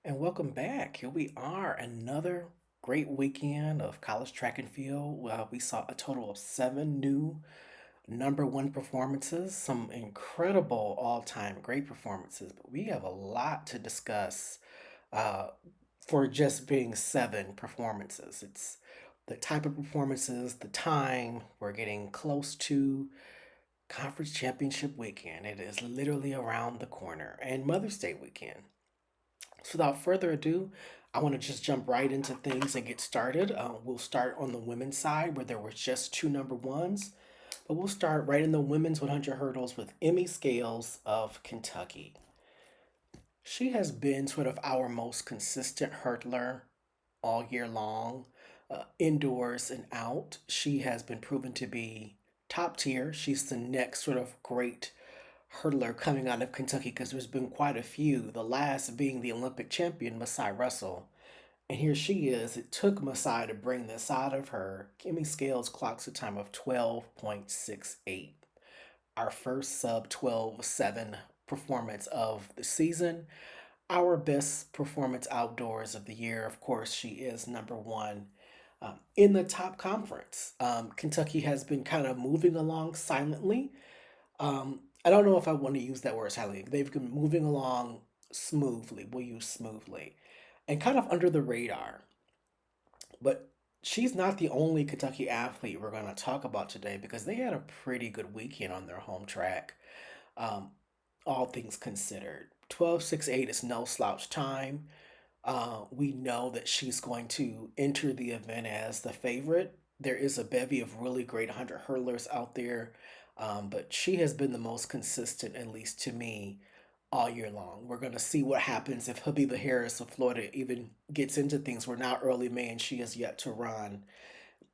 And welcome back. Here we are, another great weekend of college track and field. Well, we saw a total of seven new number one performances, some incredible all time great performances, but we have a lot to discuss uh, for just being seven performances. It's the type of performances, the time, we're getting close to conference championship weekend. It is literally around the corner, and Mother's Day weekend. So without further ado, I want to just jump right into things and get started. We'll start on the women's side where there were just two number ones, but we'll start right in the women's 100 hurdles with Emmy Scales of Kentucky. She has been sort of our most consistent hurdler all year long, indoors and out. She has been proven to be top tier. She's the next sort of great hurdler coming out of Kentucky because there's been quite a few. The last being the Olympic champion, Masai Russell. And here she is. It took Masai to bring this out of her. Kimmy Scales clocks a time of 12.68. Our first sub 12.7 performance of the season. Our best performance outdoors of the year. Of course, she is number one in the top conference. Kentucky has been kind of moving along silently. I don't know if I want to use that word silently. They've been moving along smoothly. We'll use smoothly and kind of under the radar. But she's not the only Kentucky athlete we're going to talk about today because they had a pretty good weekend on their home track, um, all things considered. 12.68 is no slouch time. We know that she's going to enter the event as the favorite. There is a bevy of really great 100 hurdlers out there, but she has been the most consistent, at least to me, all year long. We're going to see what happens if Habiba Harris of Florida even gets into things. We're now early May and she has yet to run.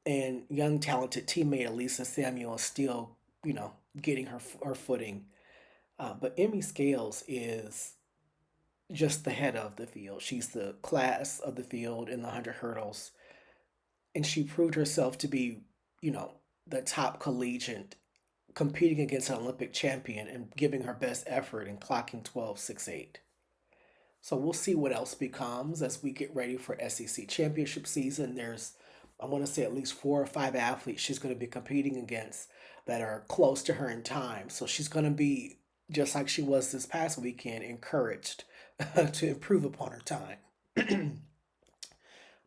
And young, talented teammate Elisa Samuel is still, getting her footing. But Emmy Scales is just the head of the field. She's the class of the field in the 100 hurdles. And she proved herself to be, you know, the top collegiate competing against an Olympic champion and giving her best effort and clocking 12.68. So we'll see what else becomes as we get ready for SEC championship season. There's, I want to say, at least four or five athletes she's going to be competing against that are close to her in time. So she's going to be, just like she was this past weekend, encouraged to improve upon her time.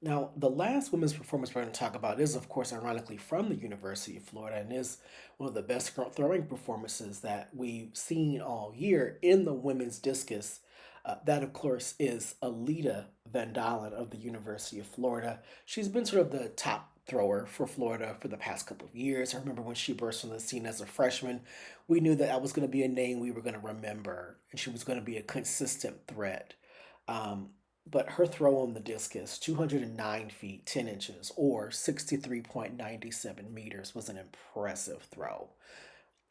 Now, the last women's performance we're going to talk about is, of course, ironically from the University of Florida and is one of the best throwing performances that we've seen all year in the women's discus. That, of course, is Alida Van Dalen of the University of Florida. She's been sort of the top thrower for Florida for the past couple of years. I remember when she burst on the scene as a freshman, we knew that was going to be a name we were going to remember, and she was going to be a consistent threat. Um, but her throw on the discus, 209 feet, 10 inches, or 63.97 meters, was an impressive throw.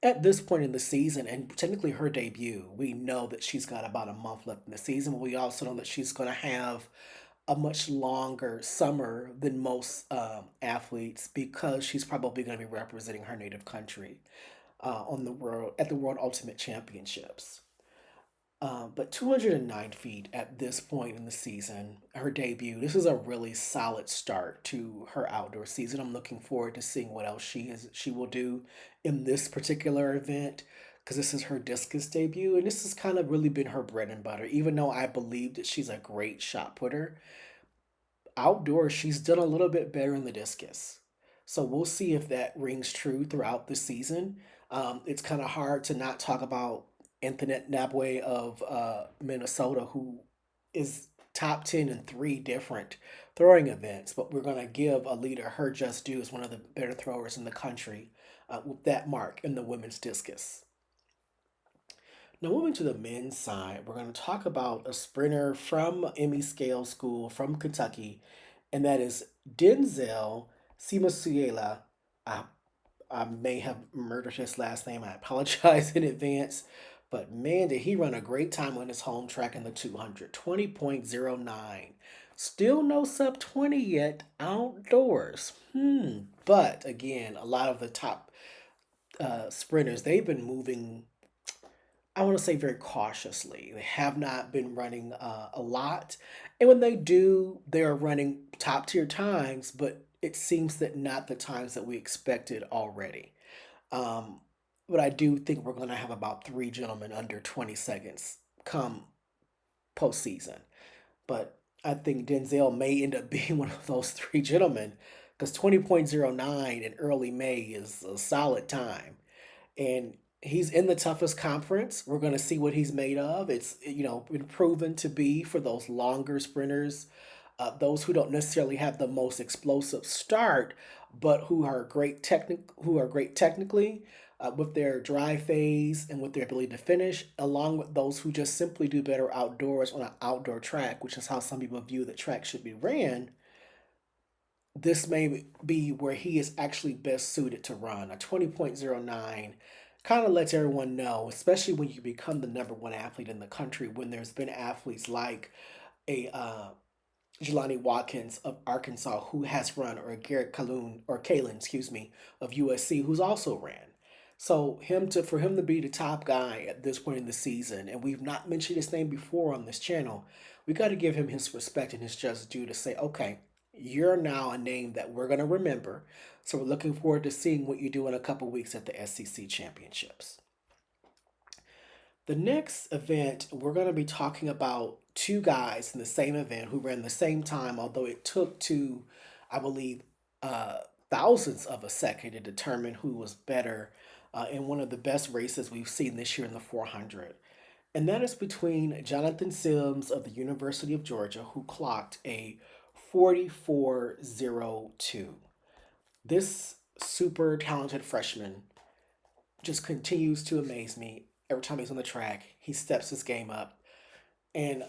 At this point in the season, and technically her debut, we know that she's got about a month left in the season, but we also know that she's going to have a much longer summer than most athletes because she's probably going to be representing her native country on the world at the World Ultimate Championships. But 209 feet at this point in the season, her debut. This is a really solid start to her outdoor season. I'm looking forward to seeing what else she will do in this particular event because this is her discus debut, and this has kind of really been her bread and butter. Even though I believe that she's a great shot putter, outdoors she's done a little bit better in the discus. So we'll see if that rings true throughout the season. It's kind of hard to not talk about Antoinette Nabwe of Minnesota, who is top 10 in three different throwing events, but we're going to give Alida her just due as one of the better throwers in the country with that mark in the women's discus. Now, moving to the men's side, we're going to talk about a sprinter from Emmy Scale School from Kentucky, and that is Denzel Simasuela. I, I may have murdered his last name. I apologize in advance. But man, did he run a great time on his home track in the 200, 20.09. Still no sub 20 yet outdoors. But again, a lot of the top sprinters, they've been moving I want to say very cautiously. They have not been running a lot. And when they do, they are running top tier times, but it seems that not the times that we expected already. Um, but I do think we're going to have about three gentlemen under 20 seconds come postseason. But I think Denzel may end up being one of those three gentlemen because 20.09 in early May is a solid time. And he's in the toughest conference. We're going to see what he's made of. It's been proven to be for those longer sprinters, those who don't necessarily have the most explosive start, but who are great technically. With their drive phase and with their ability to finish, along with those who just simply do better outdoors on an outdoor track, which is how some people view that track should be ran. This may be where he is actually best suited to run. A 20.09 kind of lets everyone know, especially when you become the number one athlete in the country, when there's been athletes like a Jelani Watkins of Arkansas who has run, or Garrett Kaloon or Kalen, excuse me, of USC who's also ran. So for him to be the top guy at this point in the season, and we've not mentioned his name before on this channel, we got to give him his respect and his just due to say, okay, you're now a name that we're going to remember. So we're looking forward to seeing what you do in a couple weeks at the SEC championships. The next event, we're going to be talking about two guys in the same event who ran the same time, although it took I believe, uh, thousandths of a second to determine who was better in one of the best races we've seen this year in the 400. And that is between Jonathan Sims of the University of Georgia, who clocked a 44.02. This super talented freshman just continues to amaze me every time he's on the track. He steps his game up. And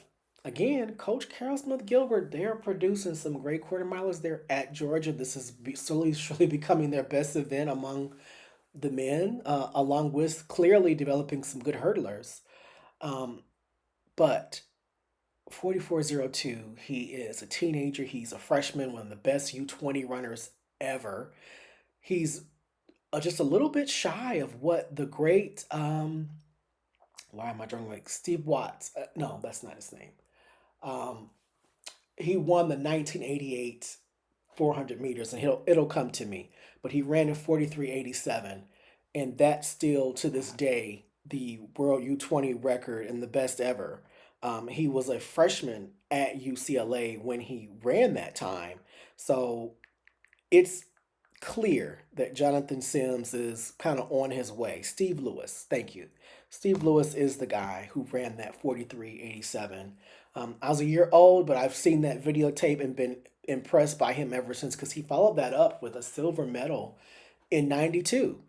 again, Coach Carol Smith Gilbert, they're producing some great quarter milers there at Georgia. This is slowly, surely becoming their best event among the men, along with clearly developing some good hurdlers. Um, but 44.02, he is a teenager. He's a freshman, one of the best U20 runners ever. He's just a little bit shy of what the great why am I drawing like Steve Watts? No, that's not his name. Um, he won the 1988 400 meters, and it'll come to me. But he ran in 43.87, and that's still to this day the world U20 record and the best ever. He was a freshman at UCLA when he ran that time, so it's clear that Jonathan Sims is kind of on his way. Steve Lewis, thank you. Steve Lewis is the guy who ran that 43.87. I was a year old, but I've seen that videotape and been impressed by him ever since because he followed that up with a silver medal in 92.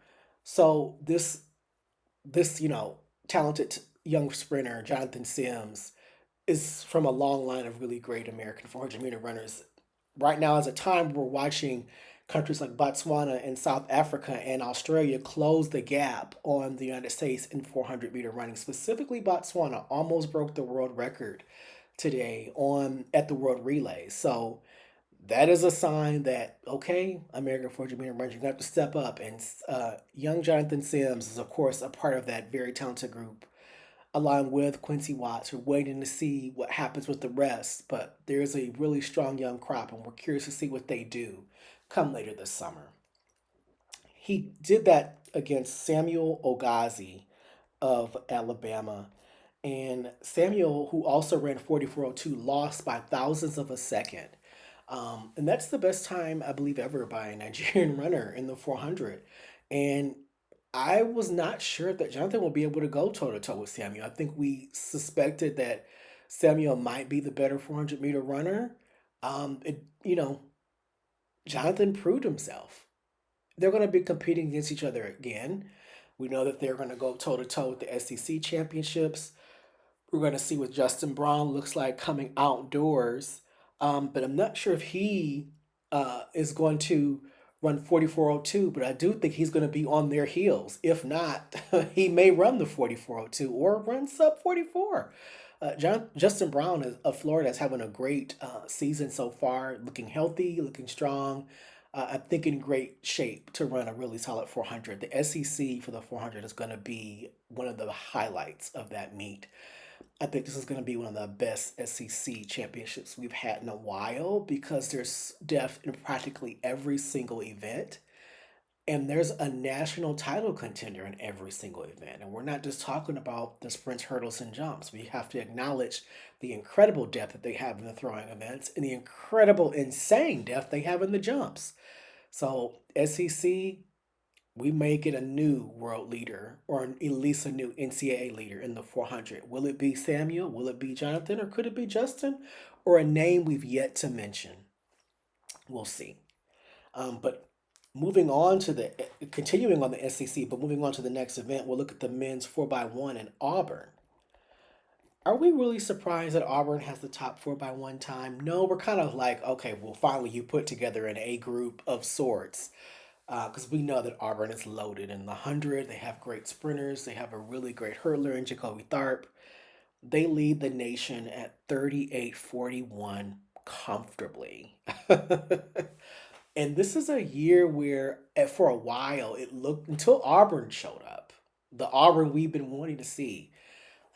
So this talented young sprinter, Jonathan Sims, is from a long line of really great American 400-meter runners. Right now is a time we're watching countries like Botswana and South Africa and Australia close the gap on the United States in 400-meter running. Specifically, Botswana almost broke the world record today on at the World Relay. So that is a sign that, okay, American 400-meter runners, you're going to have to step up. And young Jonathan Sims is, of course, a part of that very talented group, along with Quincy Watts. We're waiting to see what happens with the rest, but there's a really strong young crop, and we're curious to see what they do come later this summer. He did that against Samuel Ogazi of Alabama. And Samuel, who also ran 44.02, lost by thousands of a second. And that's the best time, I believe, ever by a Nigerian runner in the 400. And I was not sure that Jonathan would be able to go toe to toe with Samuel. I think we suspected that Samuel might be the better 400-meter runner. Jonathan proved himself. They're going to be competing against each other again. We know that they're going to go toe to toe with the SEC championships. We're going to see what Justin Brown looks like coming outdoors. But I'm not sure if he is going to run 44.02, but I do think he's going to be on their heels. If not, he may run the 44.02 or run sub 44. Justin Brown of Florida is having a great season so far, looking healthy, looking strong. I think in great shape to run a really solid 400. The SEC for the 400 is going to be one of the highlights of that meet. I think this is going to be one of the best SEC championships we've had in a while because there's depth in practically every single event. And there's a national title contender in every single event. And we're not just talking about the sprints, hurdles, and jumps. We have to acknowledge the incredible depth that they have in the throwing events and the incredible, insane depth they have in the jumps. So, SEC, we may get a new world leader or at least a new NCAA leader in the 400. Will it be Samuel? Will it be Jonathan? Or could it be Justin? Or a name we've yet to mention? We'll see. But moving on to the continuing on the SEC, but moving on to the next event, we'll look at the men's 4x1 in Auburn. Are we really surprised that Auburn has the top 4x1 time? No, we're kind of like, okay, well, finally you put together an A group of sorts because we know that Auburn is loaded in the 100. They have great sprinters. They have a really great hurdler in Jacoby Tharp. They lead the nation at 38-41 comfortably. And this is a year where, for a while, it looked until Auburn showed up, the Auburn we've been wanting to see.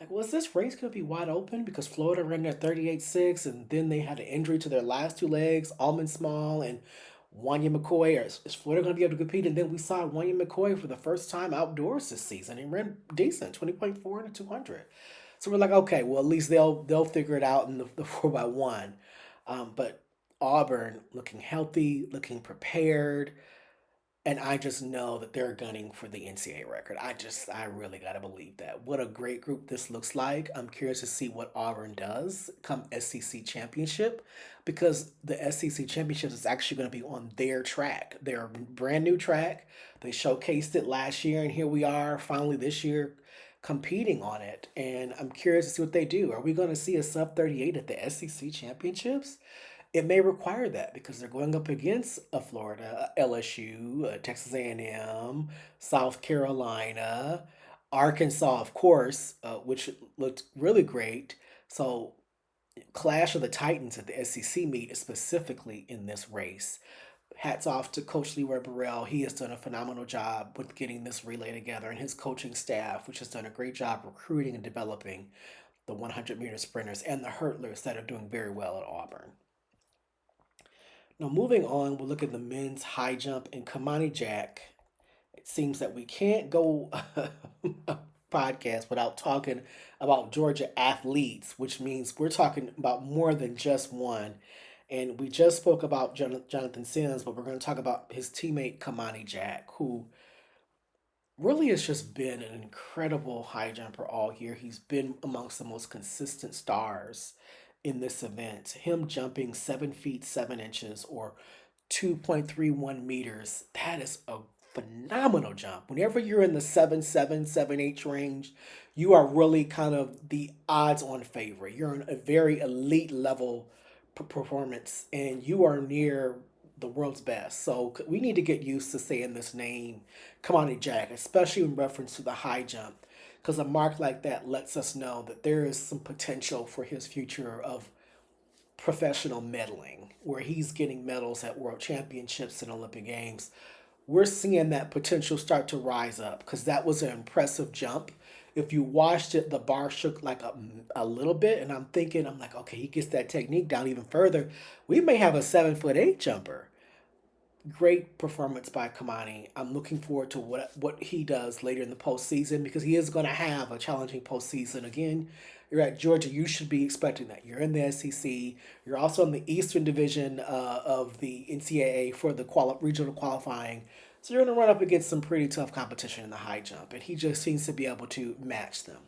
Like, was this race going to be wide open? Because Florida ran their 38-6, and then they had an injury to their last two legs, Almond Small and Wanya McCoy. Is Florida going to be able to compete? And then we saw Wanya McCoy for the first time outdoors this season. He ran decent, 20.4 and a 200. So we're like, okay, well, at least they'll figure it out in the 4x1. But Auburn looking healthy, looking prepared, and I just know that they're gunning for the NCAA record. I really got to believe that. What a great group this looks like. I'm curious to see what Auburn does come SEC championship because the SEC championship is actually going to be on their track, their brand new track. They showcased it last year, and here we are finally this year competing on it. And I'm curious to see what they do. Are we going to see a sub 38 at the SEC championships? It may require that because they're going up against a Florida, a LSU, a Texas A&M, South Carolina, Arkansas, of course, which looked really great. So, clash of the Titans at the SEC meet is specifically in this race. Hats off to Coach Leroy Burrell. He has done a phenomenal job with getting this relay together and his coaching staff, which has done a great job recruiting and developing the 100-meter sprinters and the hurdlers that are doing very well at Auburn. Now, moving on, we'll look at the men's high jump and Kimani Jack. It seems that we can't go a podcast without talking about Georgia athletes, which means we're talking about more than just one. And we just spoke about Jonathan Sims, but we're going to talk about his teammate Kimani Jack, who really has just been an incredible high jumper all year. He's been amongst the most consistent stars in this event. Him jumping 7 feet 7 inches or 2.31 meters, that is a phenomenal jump. Whenever you're in the 7.7, 7.8 range, you are really kind of the odds on favorite. You're in a very elite level performance and you are near the world's best. So we need to get used to saying this name, Kamani Jack, especially in reference to the high jump, because a mark like that lets us know that there is some potential for his future of professional medaling, where he's getting medals at world championships and Olympic Games. We're seeing that potential start to rise up because that was an impressive jump. If you watched it, the bar shook like a little bit, and I'm like, okay, he gets that technique down even further. We may have a 7'8" jumper. Great performance by Kimani. I'm looking forward to what he does later in the postseason because he is going to have a challenging postseason. Again, you're at Georgia. You should be expecting that. You're in the SEC. You're also in the Eastern Division of the NCAA for the regional qualifying. So you're going to run up against some pretty tough competition in the high jump, and he just seems to be able to match them.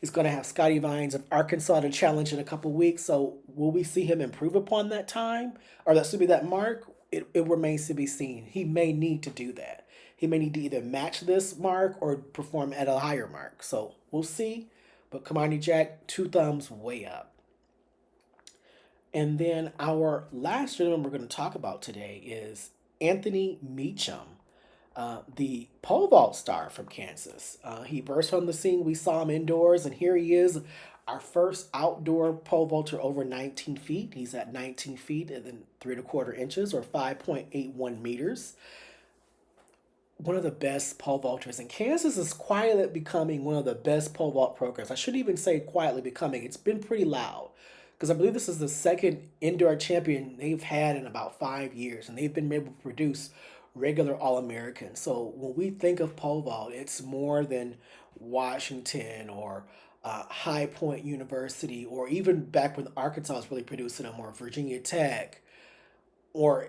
He's going to have Scotty Vines of Arkansas to challenge in a couple weeks. So will we see him improve upon that time, or that should be that mark? It remains to be seen. He may need to do that. He may need to either match this mark or perform at a higher mark. So we'll see. But Kamani Jack, 2 thumbs way up. And then our last gentleman we're going to talk about today is Anthony Meacham, the pole vault star from Kansas. He burst on the scene. We saw him indoors, and here he is, our first outdoor pole vaulter over 19 feet. He's at 19 feet and then 3 1/4 inches, or 5.81 meters. One of the best pole vaulters. And Kansas is quietly becoming one of the best pole vault programs. I shouldn't even say quietly becoming, it's been pretty loud. Because I believe this is the second indoor champion they've had in about 5 years, and they've been able to produce regular All Americans. So when we think of pole vault, it's more than Washington or High Point University, or even back when Arkansas was really producing them, or Virginia Tech, or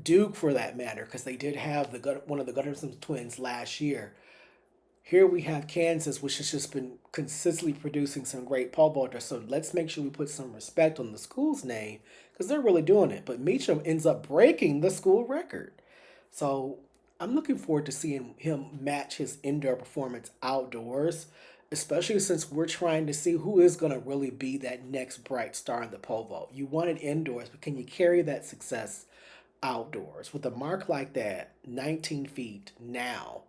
Duke for that matter, because they did have one of the Gutterson twins last year. Here we have Kansas, which has just been consistently producing some great pole vaulters. So let's make sure we put some respect on the school's name, because they're really doing it. But Meacham ends up breaking the school record. So I'm looking forward to seeing him match his indoor performance outdoors, especially since we're trying to see who is going to really be that next bright star in the pole vault. You want it indoors, but can you carry that success outdoors? With a mark like that, 19 feet now,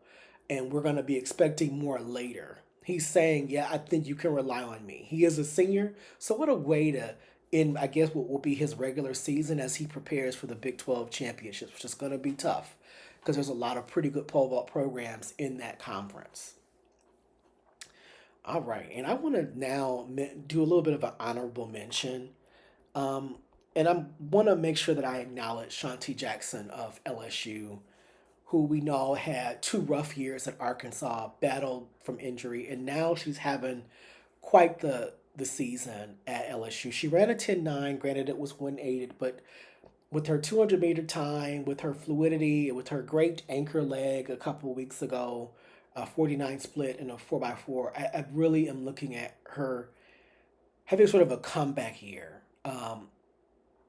and we're going to be expecting more later. He's saying, yeah, I think you can rely on me. He is a senior, so what a way to end, I guess, what will be his regular season as he prepares for the Big 12 championships, which is going to be tough because there's a lot of pretty good pole vault programs in that conference. All right, and I want to now do a little bit of an honorable mention. Um, and I want to make sure that I acknowledge Shanti Jackson of LSU, who we know had 2 rough years at Arkansas, battled from injury, and now she's having quite the season at LSU. She ran a 10.9. Granted, it was wind aided, but with her 200-meter time, with her fluidity, with her great anchor leg a couple of weeks ago, a 49 split in a 4x4, I really am looking at her having sort of a comeback year.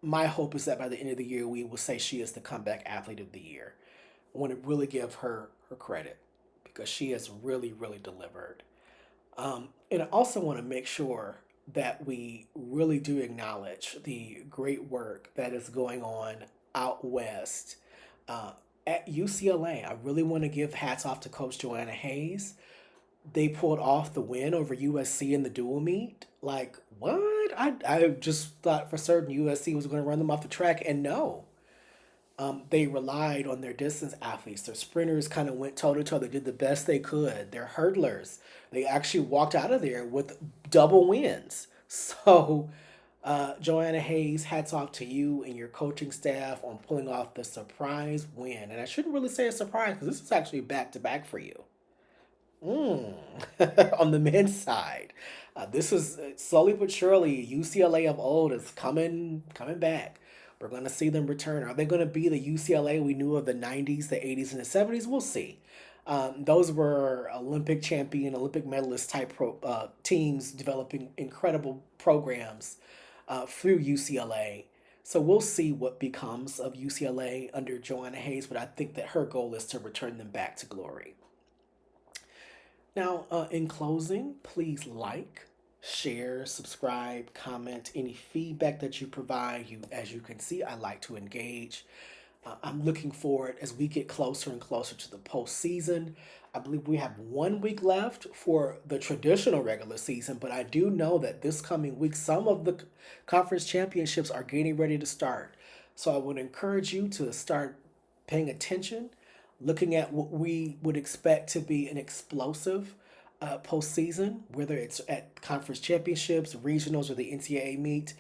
My hope is that by the end of the year, we will say she is the comeback athlete of the year. I want to really give her credit because she has really, really delivered. And I also want to make sure that we really do acknowledge the great work that is going on out west uh, at UCLA. I really want to give hats off to Coach Joanna Hayes. They pulled off the win over USC in the dual meet. Like, what? I just thought for certain USC was going to run them off the track, and no. They relied on their distance athletes. Their sprinters kind of went toe to toe. They did the best they could. Their hurdlers, they actually walked out of there with double wins. So, Joanna Hayes, hats off to you and your coaching staff on pulling off the surprise win. And I shouldn't really say a surprise because this is actually back to back for you. Mm. On the men's side, this is slowly but surely UCLA of old is coming back. We're going to see them return. Are they going to be the UCLA we knew of the 90s, the 80s, and the 70s? We'll see. Those were Olympic champion, Olympic medalist type teams developing incredible programs through UCLA. So we'll see what becomes of UCLA under Joanna Hayes, but I think that her goal is to return them back to glory. Now, in closing, please like, share, subscribe, comment. Any feedback that you provide, as you can see, I like to engage. I'm looking forward as we get closer and closer to the postseason. I believe we have 1 week left for the traditional regular season, but I do know that this coming week, some of the conference championships are getting ready to start. So I would encourage you to start paying attention, looking at what we would expect to be an explosive postseason, whether it's at conference championships, regionals, or the NCAA meet.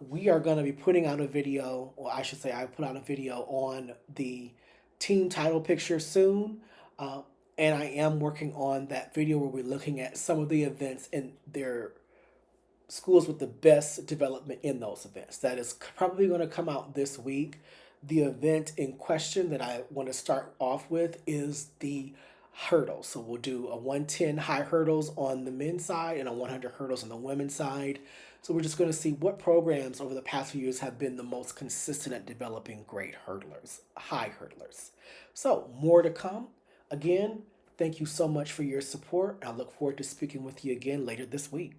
We are going to be putting out a video, or I should say, I put out a video on the team title picture soon. Uh, and I am working on that video where we're looking at some of the events in their schools with the best development in those events. That is probably going to come out this week. The event in question that I want to start off with is the hurdles. So we'll do a 110 high hurdles on the men's side and a 100 hurdles on the women's side. So we're just going to see what programs over the past few years have been the most consistent at developing great hurdlers, high hurdlers. So more to come. Again, thank you so much for your support. I look forward to speaking with you again later this week.